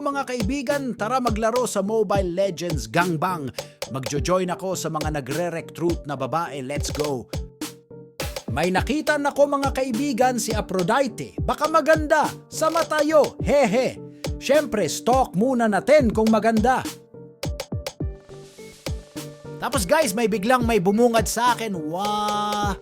mga kaibigan, tara maglaro sa Mobile Legends Gangbang. Magjo-join ako sa mga nagre-recruit na babae, let's go. May nakita na ko mga kaibigan si Aphrodite. Baka maganda, sama tayo, hehe. Siyempre, stalk muna natin kung maganda. Tapos guys, may biglang may bumungad sa akin, wah!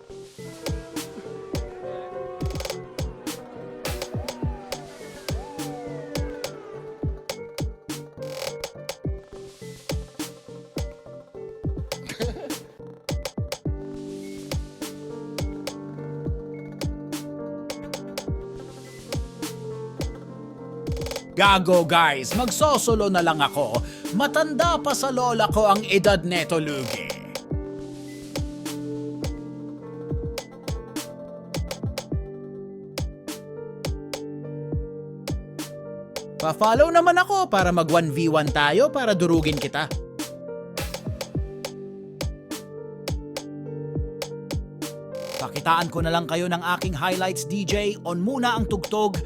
Gago guys, magsosolo na lang ako. Matanda pa sa lola ko ang edad neto lugi. Pa-follow naman ako para mag 1v1 tayo para durugin kita. Pakitaan ko na lang kayo ng aking highlights DJ. On muna ang tugtog.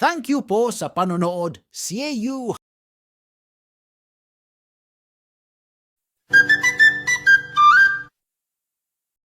Thank you po sa panonood. See you!